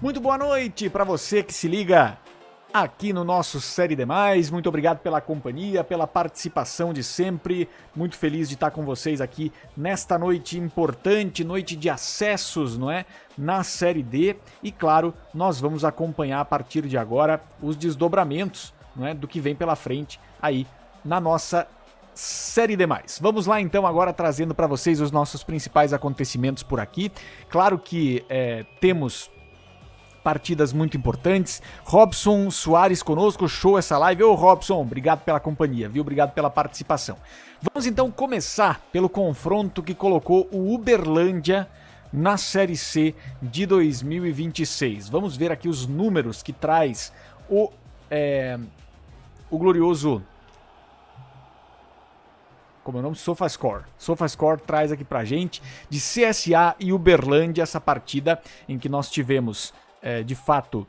Muito boa noite para você que se liga aqui no nosso Série D+. Muito obrigado pela companhia, pela participação de sempre. Muito feliz de estar com vocês aqui nesta noite importante, noite de acessos, não é? Na Série D. E claro, nós vamos acompanhar a partir de agora os desdobramentos, não é? Do que vem pela frente aí na nossa Série D+. Vamos lá então agora trazendo para vocês os nossos principais acontecimentos por aqui. Claro que temos partidas muito importantes. Robson Soares conosco, show essa live. Ô Robson, obrigado pela companhia, viu? Obrigado pela participação. Vamos então começar pelo confronto que colocou o Uberlândia na Série C de 2026. Vamos ver aqui os números que traz o glorioso... Como é o nome? SofaScore. SofaScore traz aqui pra gente de CSA e Uberlândia essa partida em que nós tivemos de fato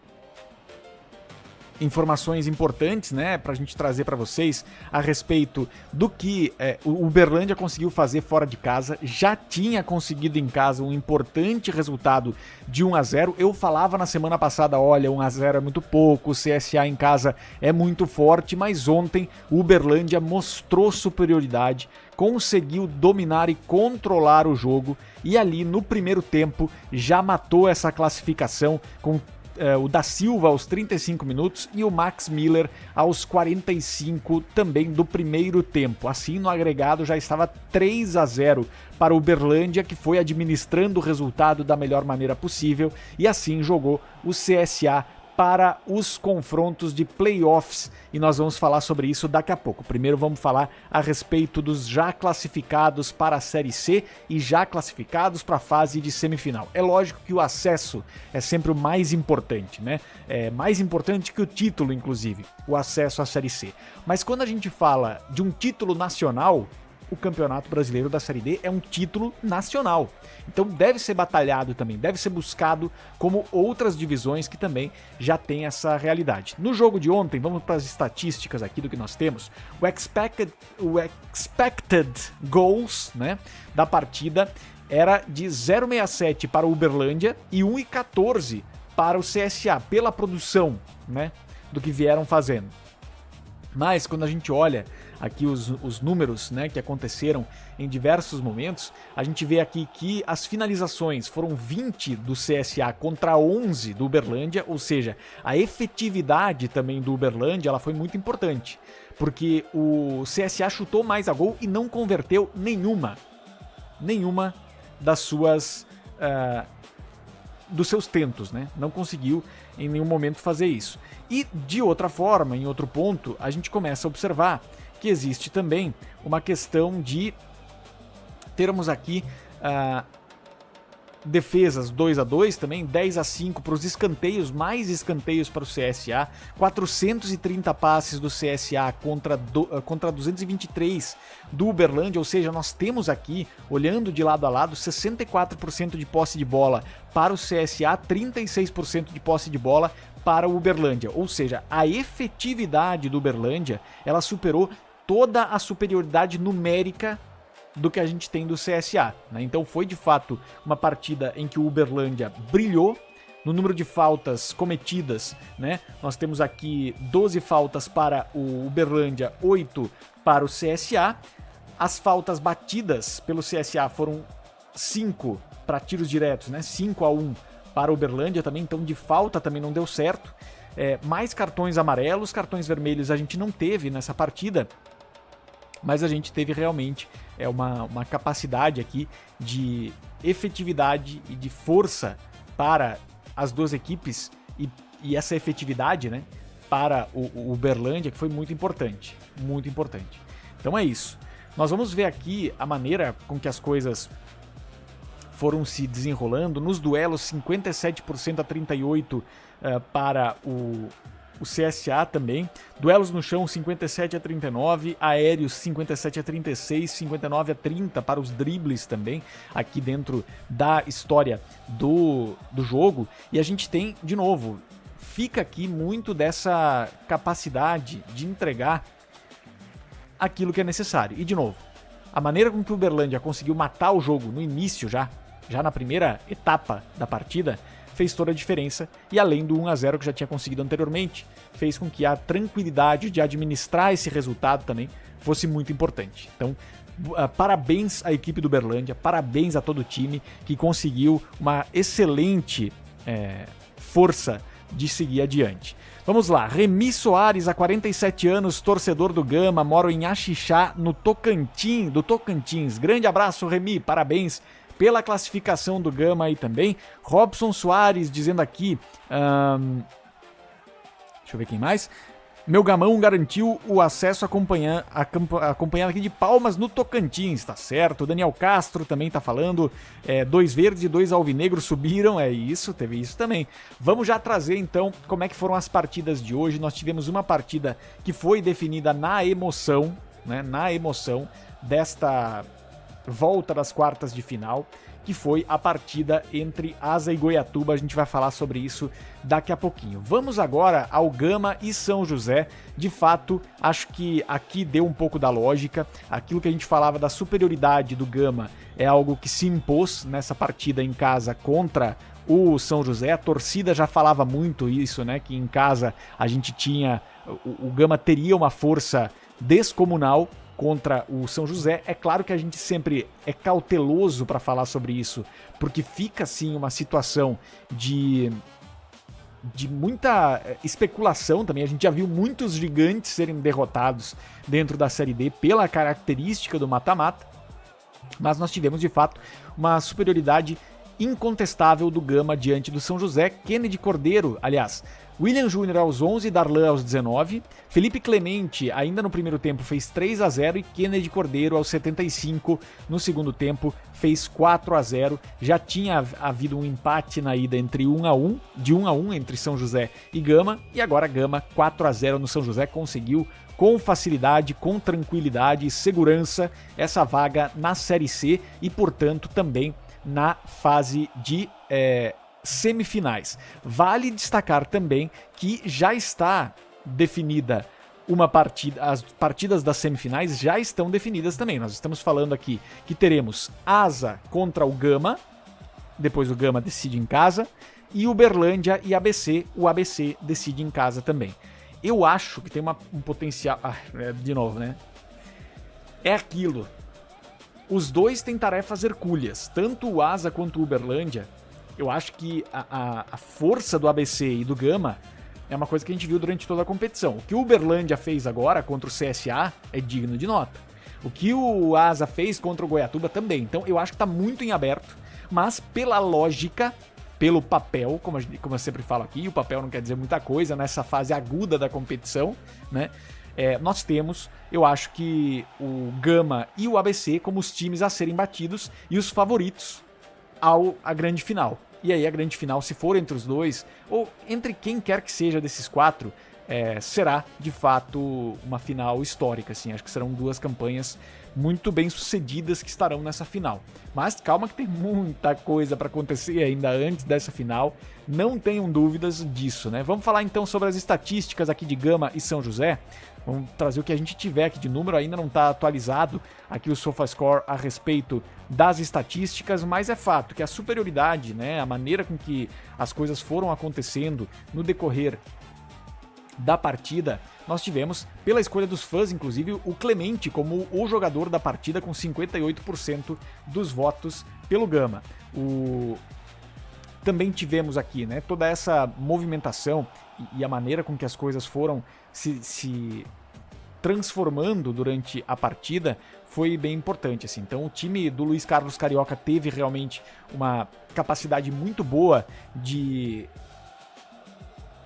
informações importantes, né, pra gente trazer pra vocês a respeito do que o Uberlândia conseguiu fazer fora de casa. Já tinha conseguido em casa um importante resultado de 1-0. Eu falava na semana passada, olha, 1-0 é muito pouco, o CSA em casa é muito forte, mas ontem o Uberlândia mostrou superioridade, conseguiu dominar e controlar o jogo e ali no primeiro tempo já matou essa classificação com o da Silva aos 35 minutos e o Max Miller aos 45 também do primeiro tempo. Assim, no agregado já estava 3-0 para o Uberlândia, que foi administrando o resultado da melhor maneira possível e assim jogou o CSA para os confrontos de playoffs e nós vamos falar sobre isso daqui a pouco. Primeiro vamos falar a respeito dos já classificados para a Série C e já classificados para a fase de semifinal. É lógico que o acesso é sempre o mais importante, né? É mais importante que o título, inclusive, o acesso à Série C. Mas quando a gente fala de um título nacional, o Campeonato Brasileiro da Série D é um título nacional. Então deve ser batalhado também, deve ser buscado como outras divisões que também já têm essa realidade. No jogo de ontem, vamos para as estatísticas aqui do que nós temos. O expected goals, né, da partida era de 0,67 para o Uberlândia e 1,14 para o CSA, pela produção, né, do que vieram fazendo. Mas quando a gente olha aqui os números, né, que aconteceram em diversos momentos, a gente vê aqui que as finalizações foram 20 do CSA contra 11 do Uberlândia, ou seja, a efetividade também do Uberlândia ela foi muito importante, porque o CSA chutou mais a gol e não converteu nenhuma das suas... dos seus tentos, né? Não conseguiu em nenhum momento fazer isso. E de outra forma, em outro ponto, a gente começa a observar que existe também uma questão de termos aqui defesas 2-2 também, 10-5 para os escanteios, mais escanteios para o CSA, 430 passes do CSA contra 223 do Uberlândia, ou seja, nós temos aqui, olhando de lado a lado, 64% de posse de bola para o CSA, 36% de posse de bola para o Uberlândia, ou seja, a efetividade do Uberlândia, ela superou toda a superioridade numérica do que a gente tem do CSA, né? Então foi de fato uma partida em que o Uberlândia brilhou no número de faltas cometidas, né? Nós temos aqui 12 faltas para o Uberlândia, 8 para o CSA. As faltas batidas pelo CSA foram 5 para tiros diretos, né? 5-1 para o Uberlândia também, então de falta também não deu certo. Mais cartões amarelos, cartões vermelhos a gente não teve nessa partida, mas a gente teve realmente uma capacidade aqui de efetividade e de força para as duas equipes e essa efetividade, né, para o Uberlândia, que foi muito importante, muito importante. Então é isso. Nós vamos ver aqui a maneira com que as coisas foram se desenrolando. Nos duelos, 57% a 38% para o CSA também. Duelos no chão, 57 a 39, aéreos 57 a 36, 59 a 30 para os dribles também, aqui dentro da história do jogo. E a gente tem, de novo, fica aqui muito dessa capacidade de entregar aquilo que é necessário. E, de novo, a maneira com que o Uberlândia conseguiu matar o jogo no início já na primeira etapa da partida, fez toda a diferença, e além do 1-0 que já tinha conseguido anteriormente, fez com que a tranquilidade de administrar esse resultado também fosse muito importante. Então, parabéns à equipe do Uberlândia, parabéns a todo o time que conseguiu uma excelente força de seguir adiante. Vamos lá, Remy Soares, há 47 anos, torcedor do Gama, moro em Axixá, no Tocantins. Grande abraço, Remy, parabéns pela classificação do Gama aí também. Robson Soares dizendo aqui, deixa eu ver quem mais. Meu Gamão garantiu o acesso acompanhando aqui de Palmas no Tocantins, tá certo? Daniel Castro também tá falando, 2 verdes e 2 alvinegros subiram, teve isso também. Vamos já trazer então como é que foram as partidas de hoje. Nós tivemos uma partida que foi definida na emoção, né? Na emoção desta volta das quartas de final, que foi a partida entre Asa e Goiatuba. A gente vai falar sobre isso daqui a pouquinho. Vamos agora ao Gama e São José. De fato, acho que aqui deu um pouco da lógica. Aquilo que a gente falava da superioridade do Gama é algo que se impôs nessa partida em casa contra o São José. A torcida já falava muito isso, né? Que em casa a gente tinha... O Gama teria uma força descomunal contra o São José. É claro que a gente sempre é cauteloso para falar sobre isso, porque fica assim uma situação de muita especulação também. A gente já viu muitos gigantes serem derrotados dentro da Série D pela característica do mata-mata, mas nós tivemos de fato uma superioridade incontestável do Gama diante do São José. Kennedy Cordeiro, aliás, William Júnior aos 11, Darlan aos 19, Felipe Clemente ainda no primeiro tempo fez 3-0 e Kennedy Cordeiro aos 75 no segundo tempo fez 4-0. Já tinha havido um empate na ida entre 1-1 entre São José e Gama, e agora Gama 4-0 no São José conseguiu com facilidade, com tranquilidade e segurança essa vaga na Série C e portanto também na fase de semifinais. Vale destacar também que já está definida uma partida, as partidas das semifinais já estão definidas também. Nós estamos falando aqui que teremos Asa contra o Gama, depois o Gama decide em casa, e Uberlândia e ABC, o ABC decide em casa também. Eu acho que tem um potencial... de novo, né? É aquilo. Os dois têm tarefas hercúleas, tanto o Asa quanto o Uberlândia. Eu acho que a força do ABC e do Gama é uma coisa que a gente viu durante toda a competição. O que o Uberlândia fez agora contra o CSA é digno de nota. O que o Asa fez contra o Goiatuba também. Então eu acho que está muito em aberto, mas pela lógica, pelo papel, como eu sempre falo aqui, o papel não quer dizer muita coisa nessa fase aguda da competição, né? Nós temos, eu acho que o Gama e o ABC como os times a serem batidos e os favoritos à grande final. E aí a grande final, se for entre os dois, ou entre quem quer que seja desses quatro, será de fato uma final histórica, assim. Acho que serão duas campanhas muito bem sucedidas que estarão nessa final. Mas calma que tem muita coisa para acontecer ainda antes dessa final, não tenham dúvidas disso, né? Vamos falar então sobre as estatísticas aqui de Gama e São José. Vamos trazer o que a gente tiver aqui de número, ainda não está atualizado aqui o SofaScore a respeito das estatísticas, mas é fato que a superioridade, né, a maneira com que as coisas foram acontecendo no decorrer da partida, nós tivemos, pela escolha dos fãs, inclusive, o Clemente como o jogador da partida com 58% dos votos pelo Gama. Também tivemos aqui, né, toda essa movimentação e a maneira com que as coisas foram se transformando durante a partida foi bem importante, assim. Então o time do Luiz Carlos Carioca teve realmente uma capacidade muito boa de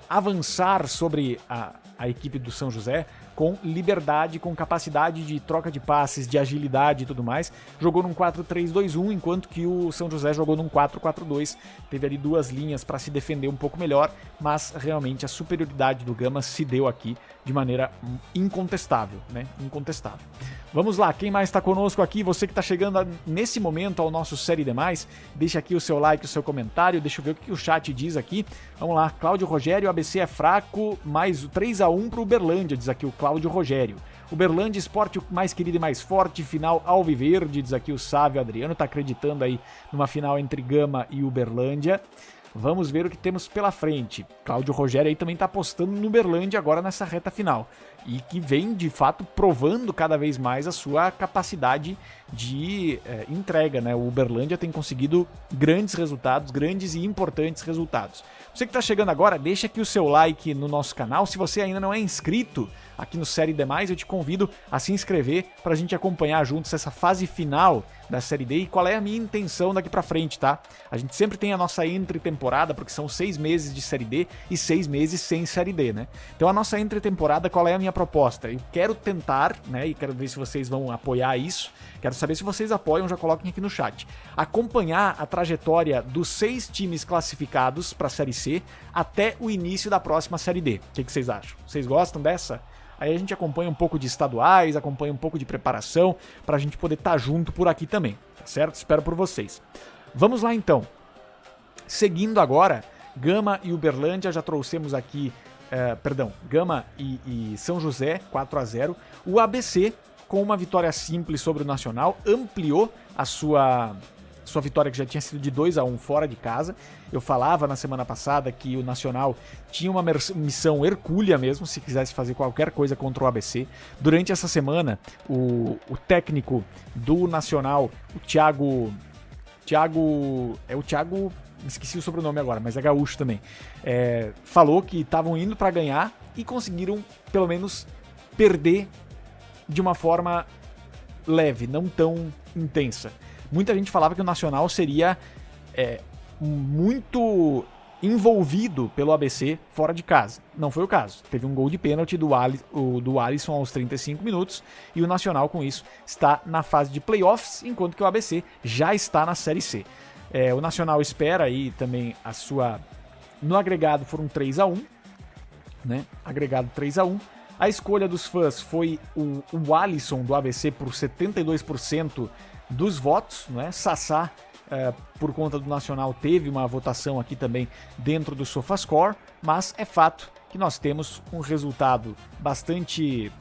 avançar sobre a equipe do São José com liberdade, com capacidade de troca de passes, de agilidade e tudo mais. Jogou num 4-3-2-1, enquanto que o São José jogou num 4-4-2. Teve ali duas linhas para se defender um pouco melhor, mas realmente a superioridade do Gama se deu aqui de maneira incontestável, né? Incontestável. Vamos lá, quem mais está conosco aqui? Você que está chegando nesse momento ao nosso Série D+, deixa aqui o seu like, o seu comentário, deixa eu ver o que o chat diz aqui. Vamos lá, Cláudio Rogério, ABC é fraco, mais 3-1 para o Uberlândia, diz aqui o Cláudio Rogério. Uberlândia, esporte mais querido e mais forte, final alviverde, diz aqui o Sávio Adriano, tá acreditando aí numa final entre Gama e Uberlândia. Vamos ver o que temos pela frente. Cláudio Rogério aí também tá apostando no Uberlândia agora nessa reta final. E que vem, de fato, provando cada vez mais a sua capacidade de entrega, né? O Uberlândia tem conseguido grandes resultados, grandes e importantes resultados. Você que está chegando agora, deixa aqui o seu like no nosso canal. Se você ainda não é inscrito aqui no Série D+, eu te convido a se inscrever para a gente acompanhar juntos essa fase final da Série D e qual é a minha intenção daqui para frente, tá? A gente sempre tem a nossa entre-temporada, porque são 6 meses de Série D e 6 meses sem Série D, né? Então a nossa entre-temporada, qual é a minha proposta? Eu quero tentar, né, e quero ver se vocês vão apoiar isso, quero saber se vocês apoiam, já coloquem aqui no chat, acompanhar a trajetória dos 6 times classificados para a Série C até o início da próxima Série D. O que vocês acham? Vocês gostam dessa? Aí a gente acompanha um pouco de estaduais, acompanha um pouco de preparação, pra gente poder estar junto por aqui também, tá certo? Espero por vocês. Vamos lá então. Seguindo agora, Gama e Uberlândia, já trouxemos aqui, Gama e São José, 4-0. O ABC, com uma vitória simples sobre o Nacional, ampliou a sua vitória, que já tinha sido de 2-1 fora de casa. Eu falava na semana passada que o Nacional tinha uma missão hercúlea mesmo, se quisesse fazer qualquer coisa contra o ABC. Durante essa semana, o técnico do Nacional, o Thiago, esqueci o sobrenome agora, mas é gaúcho também, falou que estavam indo para ganhar e conseguiram, pelo menos, perder de uma forma leve, não tão intensa. Muita gente falava que o Nacional seria muito envolvido pelo ABC fora de casa. Não foi o caso. Teve um gol de pênalti do Alisson aos 35 minutos e o Nacional, com isso, está na fase de playoffs, enquanto que o ABC já está na Série C. O Nacional espera aí também a sua... No agregado foram 3-1, né? Agregado 3-1. A escolha dos fãs foi o Alisson do ABC por 72% dos votos, né? Sassá, por conta do Nacional, teve uma votação aqui também dentro do SofaScore, mas é fato que nós temos um resultado bastante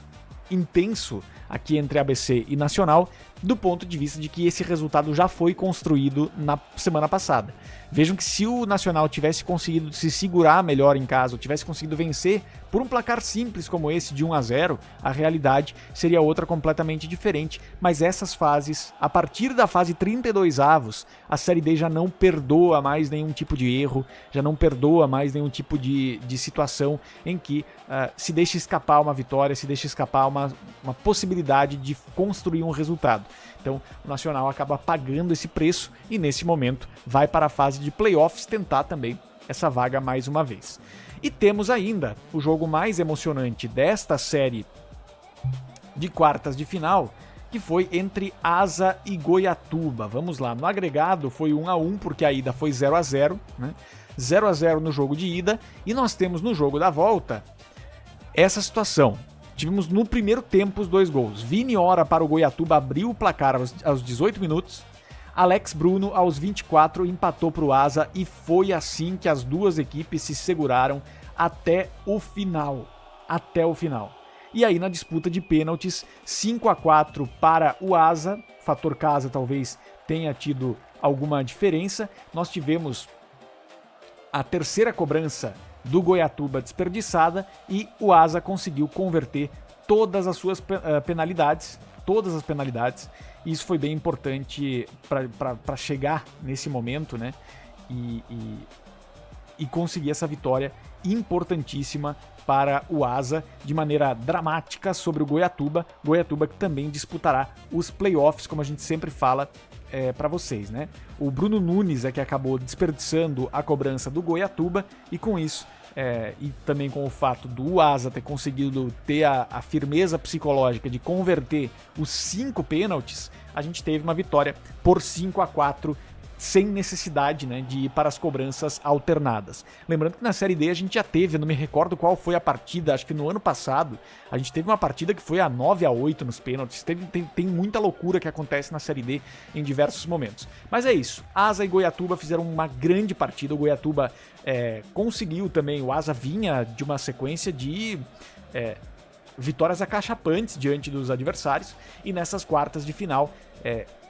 intenso aqui entre ABC e Nacional, do ponto de vista de que esse resultado já foi construído na semana passada. Vejam que se o Nacional tivesse conseguido se segurar melhor em casa, ou tivesse conseguido vencer por um placar simples como esse de 1-0, a realidade seria outra completamente diferente, mas essas fases, a partir da fase 32 avos, a Série D já não perdoa mais nenhum tipo de erro, já não perdoa mais nenhum tipo de situação em que se deixa escapar uma vitória, se deixa escapar uma possibilidade de construir um resultado. Então o Nacional acaba pagando esse preço e nesse momento vai para a fase de playoffs tentar também essa vaga mais uma vez. E temos ainda o jogo mais emocionante desta série de quartas de final, que foi entre Asa e Goiatuba. Vamos lá, no agregado foi 1-1, porque a ida foi 0-0, né? 0-0 no jogo de ida, e nós temos no jogo da volta essa situação. Tivemos no primeiro tempo os 2 gols. Vini Ora para o Goiatuba abriu o placar aos 18 minutos. Alex Bruno, aos 24, empatou para o Asa e foi assim que as duas equipes se seguraram até o final. Até o final. E aí na disputa de pênaltis, 5-4 para o Asa. Fator casa talvez tenha tido alguma diferença. Nós tivemos a terceira cobrança do Goiatuba desperdiçada e o Asa conseguiu converter todas as suas penalidades, e isso foi bem importante para chegar nesse momento, né? E conseguir essa vitória importantíssima para o Asa de maneira dramática sobre o Goiatuba que também disputará os playoffs, como a gente sempre fala para vocês, né? O Bruno Nunes é que acabou desperdiçando a cobrança do Goiatuba e com isso, e também com o fato do Asa ter conseguido ter a firmeza psicológica de converter os 5 pênaltis, a gente teve uma vitória por 5-4 sem necessidade, né, de ir para as cobranças alternadas. Lembrando que na Série D a gente já teve, eu não me recordo qual foi a partida, acho que no ano passado, a gente teve uma partida que foi a 9-8 nos pênaltis. Tem muita loucura que acontece na Série D em diversos momentos. Mas é isso, Asa e Goiatuba fizeram uma grande partida, o Goiatuba conseguiu também, o Asa vinha de uma sequência de vitórias acachapantes diante dos adversários, e nessas quartas de final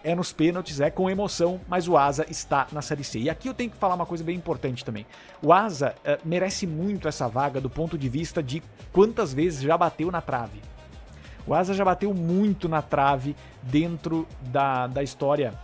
é nos pênaltis, é com emoção, mas o Asa está na Série C. E aqui eu tenho que falar uma coisa bem importante também. O Asa merece muito essa vaga do ponto de vista de quantas vezes já bateu na trave. O Asa já bateu muito na trave dentro da história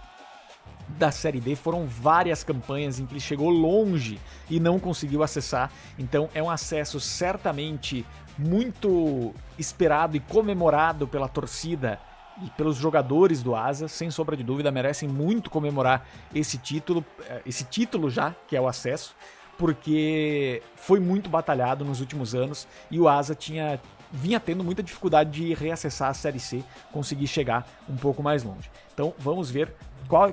da Série D. Foram várias campanhas em que ele chegou longe e não conseguiu acessar. Então é um acesso certamente muito esperado e comemorado pela torcida e pelos jogadores do Asa, sem sombra de dúvida, merecem muito comemorar esse título já, que é o acesso, porque foi muito batalhado nos últimos anos e o Asa vinha tendo muita dificuldade de reacessar a Série C, conseguir chegar um pouco mais longe. Então vamos ver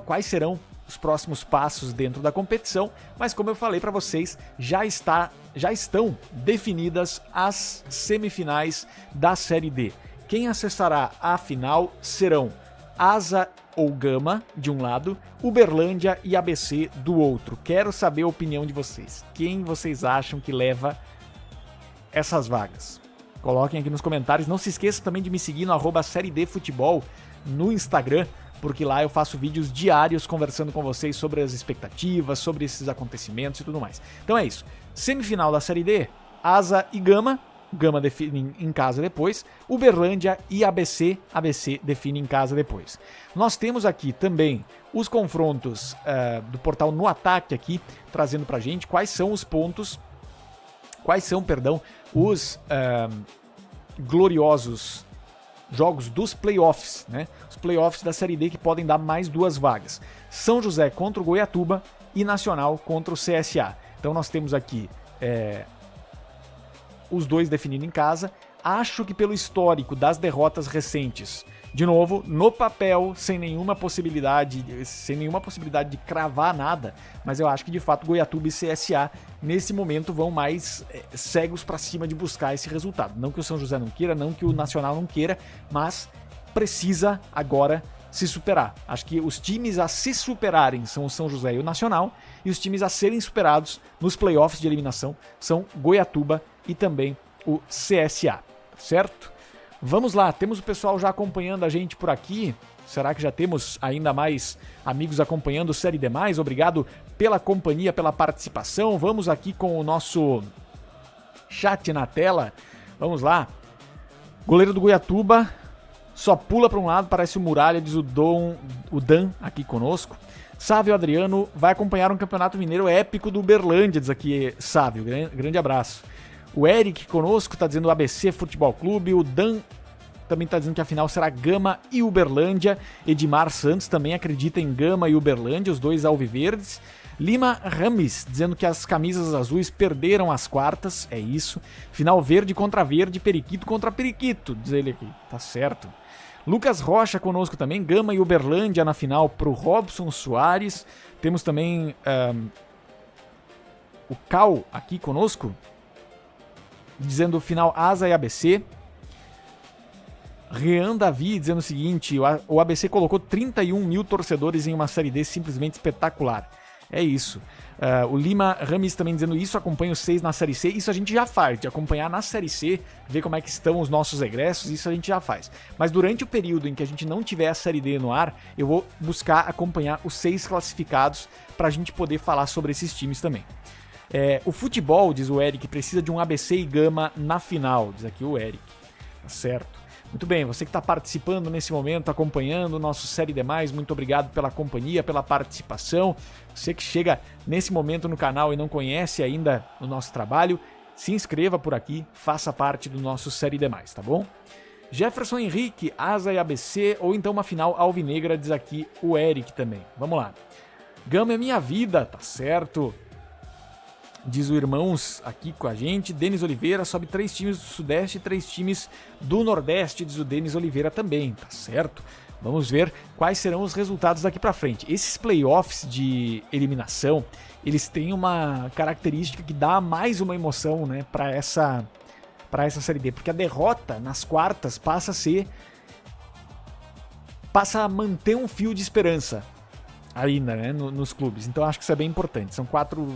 quais serão os próximos passos dentro da competição, mas como eu falei para vocês, já estão definidas as semifinais da Série D. Quem acessará a final serão Asa ou Gama, de um lado, Uberlândia e ABC, do outro. Quero saber a opinião de vocês. Quem vocês acham que leva essas vagas? Coloquem aqui nos comentários. Não se esqueça também de me seguir no @Série D Futebol no Instagram, porque lá eu faço vídeos diários conversando com vocês sobre as expectativas, sobre esses acontecimentos e tudo mais. Então é isso. Semifinal da Série D, Asa e Gama. Gama define em casa depois, Uberlândia e ABC define em casa depois. Nós temos aqui também os confrontos do portal No Ataque aqui, trazendo pra gente quais são os os gloriosos jogos dos playoffs, né? Os playoffs da Série D que podem dar mais 2 vagas. São José contra o Goiatuba e Nacional contra o CSA. Então nós temos aqui os dois definindo em casa. Acho que pelo histórico das derrotas recentes, de novo, no papel, sem nenhuma possibilidade de cravar nada, mas eu acho que de fato Goiatuba e CSA nesse momento vão mais cegos para cima de buscar esse resultado. Não que o São José não queira, não que o Nacional não queira, mas precisa agora se superar. Acho que os times a se superarem são o São José e o Nacional, e os times a serem superados nos playoffs de eliminação são Goiatuba e também o CSA, certo? Vamos lá, temos o pessoal já acompanhando a gente por aqui. Será que já temos ainda mais amigos acompanhando o Série D+? Obrigado pela companhia, pela participação. Vamos aqui com o nosso chat na tela. Vamos lá. Goleiro do Goiatuba só pula para um lado, parece o Muralha, diz o Dan aqui conosco. Sávio Adriano vai acompanhar um campeonato mineiro épico do Uberlândia, diz aqui Sávio. Grande abraço. O Eric conosco está dizendo o ABC Futebol Clube. O Dan também está dizendo que a final será Gama e Uberlândia. Edmar Santos também acredita em Gama e Uberlândia, os dois alviverdes. Lima Rames dizendo que as camisas azuis perderam as quartas, é isso. Final verde contra verde, periquito contra periquito, diz ele aqui, tá certo. Lucas Rocha conosco também, Gama e Uberlândia na final pro Robson Soares. Temos também o Cal aqui conosco, dizendo final Asa e ABC. Rian Davi dizendo o seguinte: o ABC colocou 31 mil torcedores em uma Série D simplesmente espetacular. É isso. O Lima Rames também dizendo isso, acompanha os 6 na Série C. Isso a gente já faz, de acompanhar na Série C, ver como é que estão os nossos egressos, isso a gente já faz. Mas durante o período em que a gente não tiver a Série D no ar, eu vou buscar acompanhar os 6 classificados pra gente poder falar sobre esses times também. O futebol, diz o Eric, precisa de um ABC e Gama na final, diz aqui o Eric. Tá certo. Muito bem, você que está participando nesse momento, acompanhando o nosso Série D+, muito obrigado pela companhia, pela participação. Você que chega nesse momento no canal e não conhece ainda o nosso trabalho, se inscreva por aqui, faça parte do nosso Série D+, tá bom? Jefferson Henrique, Asa e ABC, ou então uma final alvinegra, diz aqui o Eric também. Vamos lá. Gama é minha vida, tá certo? Diz o Irmãos aqui com a gente. Denis Oliveira sobe 3 times do Sudeste e 3 times do Nordeste, diz o Denis Oliveira também, tá certo? Vamos ver quais serão os resultados daqui pra frente. Esses playoffs de eliminação, eles têm uma característica que dá mais uma emoção, né, pra essa Série D, porque a derrota nas quartas passa a manter um fio de esperança ainda, né, nos clubes. Então acho que isso é bem importante. São quatro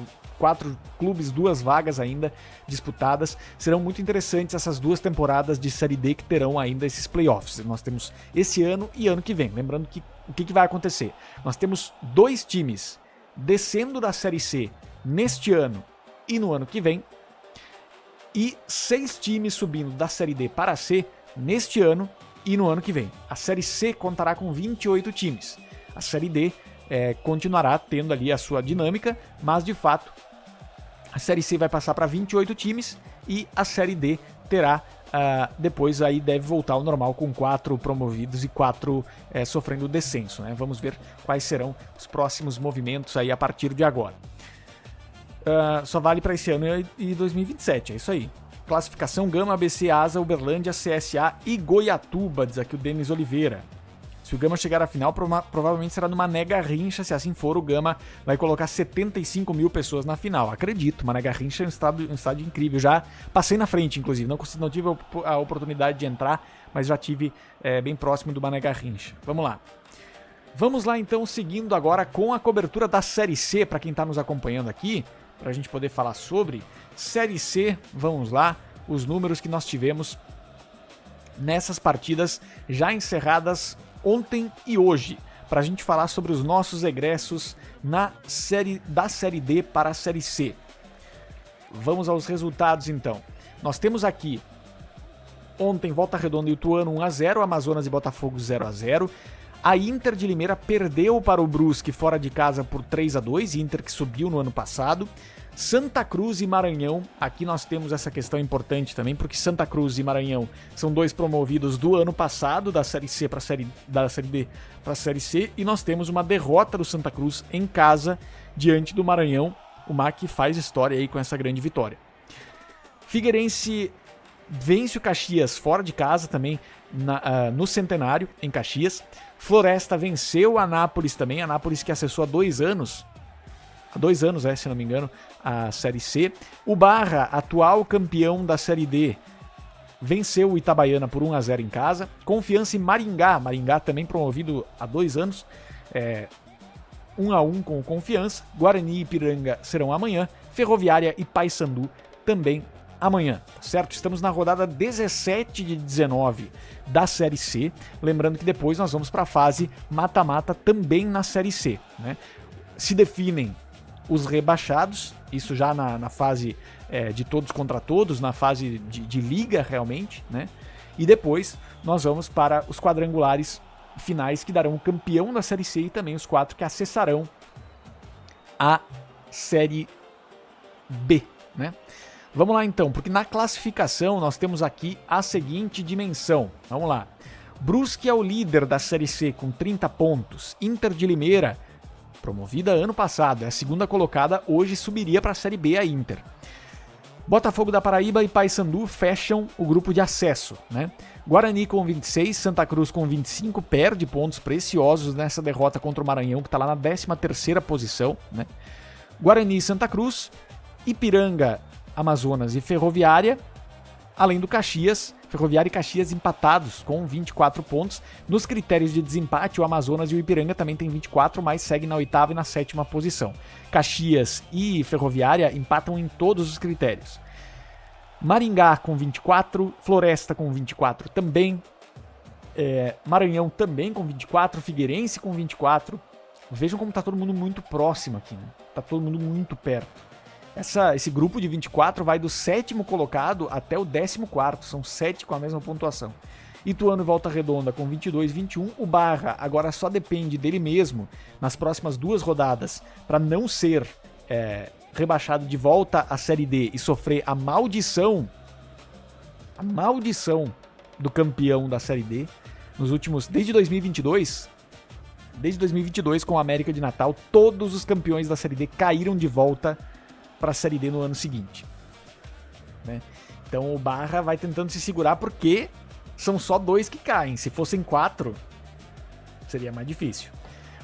4 clubes, 2 vagas ainda disputadas. Serão muito interessantes essas 2 temporadas de Série D que terão ainda esses playoffs. Nós temos esse ano e ano que vem. Lembrando que o que vai acontecer? Nós temos 2 times descendo da Série C neste ano e no ano que vem, e 6 times subindo da Série D para a C neste ano e no ano que vem. A Série C contará com 28 times. A Série D continuará tendo ali a sua dinâmica, mas de fato a Série C vai passar para 28 times e a Série D terá depois aí deve voltar ao normal com 4 promovidos e 4 sofrendo descenso, né? Vamos ver quais serão os próximos movimentos aí a partir de agora. Só vale para esse ano e 2027, é isso aí. Classificação: Gama, ABC, Asa, Uberlândia, CSA e Goiatuba, diz aqui o Denis Oliveira. Se o Gama chegar à final, provavelmente será numa Mané Garrincha. Se assim for, o Gama vai colocar 75 mil pessoas na final. Acredito, Mané Garrincha é um estádio incrível. Já passei na frente, inclusive. Não tive a oportunidade de entrar, mas já tive bem próximo do Mané Garrincha. Vamos lá. Vamos lá, então, seguindo agora com a cobertura da Série C, para quem está nos acompanhando aqui, para a gente poder falar sobre Série C. Vamos lá, os números que nós tivemos nessas partidas já encerradas ontem e hoje, para a gente falar sobre os nossos egressos da Série D para a Série C. Vamos aos resultados, então. Nós temos aqui ontem Volta Redonda e Ituano 1-0, Amazonas e Botafogo 0-0. A Inter de Limeira perdeu para o Brusque fora de casa por 3-2, Inter que subiu no ano passado. Santa Cruz e Maranhão, aqui nós temos essa questão importante também, porque Santa Cruz e Maranhão são 2 promovidos do ano passado, da Série C da Série D para a Série C, e nós temos uma derrota do Santa Cruz em casa diante do Maranhão, o MAC faz história aí com essa grande vitória. Figueirense vence o Caxias fora de casa também, no Centenário, em Caxias. Floresta venceu o Anápolis também, Anápolis que acessou há 2 anos, se não me engano, a Série C. O Barra, atual campeão da Série D, venceu o Itabaiana por 1-0 em casa. Confiança e Maringá também promovido há 2 anos, 1-1 com o Confiança. Guarani e Ipiranga serão amanhã. Ferroviária e Paysandu também amanhã, certo? Estamos na rodada 17 de 19 da Série C. Lembrando que depois nós vamos para a fase mata-mata também na Série C, né? Se definem os rebaixados, isso já na fase de todos contra todos, na fase de liga realmente, né? E depois nós vamos para os quadrangulares finais que darão o campeão da Série C e também os 4 que acessarão a Série B, né? Vamos lá então, porque na classificação nós temos aqui a seguinte dimensão. Vamos lá. Brusque é o líder da Série C com 30 pontos. Inter de Limeira, promovida ano passado, é a segunda colocada, hoje subiria para a Série B a Inter. Botafogo da Paraíba e Paysandu fecham o grupo de acesso, né? Guarani com 26, Santa Cruz com 25, perde pontos preciosos nessa derrota contra o Maranhão, que está lá na 13ª posição, né? Guarani e Santa Cruz, Ipiranga, Amazonas e Ferroviária, além do Caxias, Ferroviária e Caxias empatados com 24 pontos. Nos critérios de desempate, o Amazonas e o Ipiranga também têm 24, mas seguem na 8ª e na 7ª posição. Caxias e Ferroviária empatam em todos os critérios. Maringá com 24, Floresta com 24 também, Maranhão também com 24, Figueirense com 24. Vejam como está todo mundo muito próximo aqui, né? Está todo mundo muito perto. Esse grupo de 24 vai do 7º colocado até o 14º, são 7 com a mesma pontuação. Ituano e Volta Redonda com 22, 21. O Barra agora só depende dele mesmo nas próximas 2 rodadas para não ser rebaixado de volta à Série D e sofrer a maldição do campeão da Série D nos últimos, desde 2022 com a América de Natal, todos os campeões da Série D caíram de volta para a Série D no ano seguinte, né? Então o Barra vai tentando se segurar porque são só 2 que caem. Se fossem 4, seria mais difícil.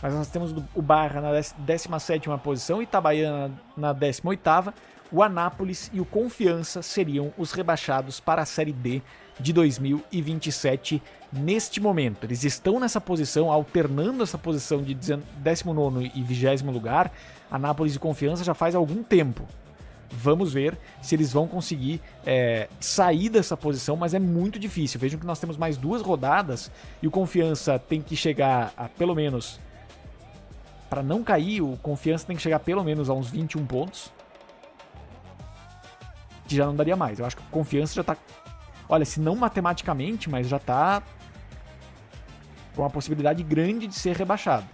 Mas nós temos o Barra na 17ª posição, Itabaiana na 18ª, o Anápolis e o Confiança seriam os rebaixados para a Série D de 2027 neste momento. Eles estão nessa posição, alternando essa posição de 19º e 20º lugar, Anápolis e Confiança já faz algum tempo. Vamos ver se eles vão conseguir sair dessa posição, mas é muito difícil. Vejam que nós temos mais 2 rodadas e o Confiança tem que chegar a pelo menos... Para não cair, o Confiança tem que chegar pelo menos a uns 21 pontos. Que já não daria mais. Eu acho que o Confiança já tá... Olha, se não matematicamente, mas já tá com uma possibilidade grande de ser rebaixado.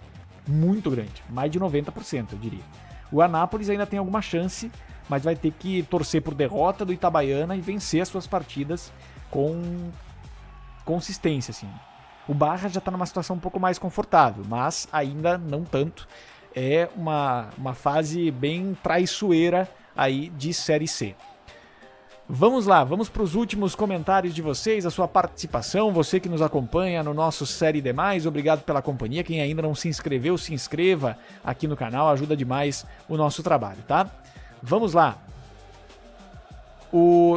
Muito grande. Mais de 90%, eu diria. O Anápolis ainda tem alguma chance, mas vai ter que torcer por derrota do Itabaiana e vencer as suas partidas com consistência, assim. O Barra já está numa situação um pouco mais confortável, mas ainda não tanto. É uma fase bem traiçoeira aí de Série C. Vamos lá, vamos para os últimos comentários de vocês, a sua participação, você que nos acompanha no nosso Série D+, obrigado pela companhia. Quem ainda não se inscreveu, se inscreva aqui no canal, ajuda demais o nosso trabalho, tá? Vamos lá.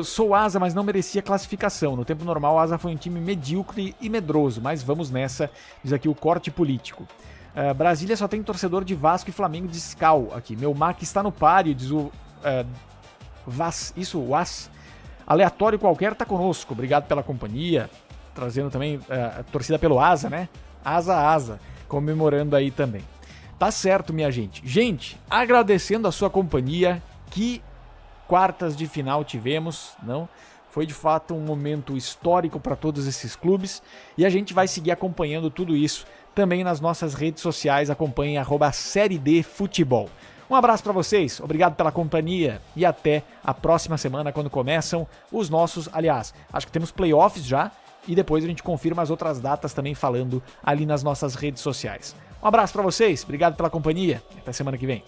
Sou Asa, mas não merecia classificação. No tempo normal, o Asa foi um time medíocre e medroso, mas vamos nessa, diz aqui o corte político. Brasília só tem torcedor de Vasco e Flamengo de Scal aqui. Meu Mac está no páreo, diz o Vas. Isso, o As. Aleatório qualquer tá conosco. Obrigado pela companhia. Trazendo também a torcida pelo Asa, né? Asa, comemorando aí também. Tá certo, minha gente. Gente, agradecendo a sua companhia, que quartas de final tivemos, não? Foi de fato um momento histórico para todos esses clubes e a gente vai seguir acompanhando tudo isso também nas nossas redes sociais. Acompanhem @Série D Futebol. Um abraço para vocês, obrigado pela companhia e até a próxima semana quando começam os nossos, aliás, acho que temos playoffs já e depois a gente confirma as outras datas também falando ali nas nossas redes sociais. Um abraço para vocês, obrigado pela companhia e até semana que vem.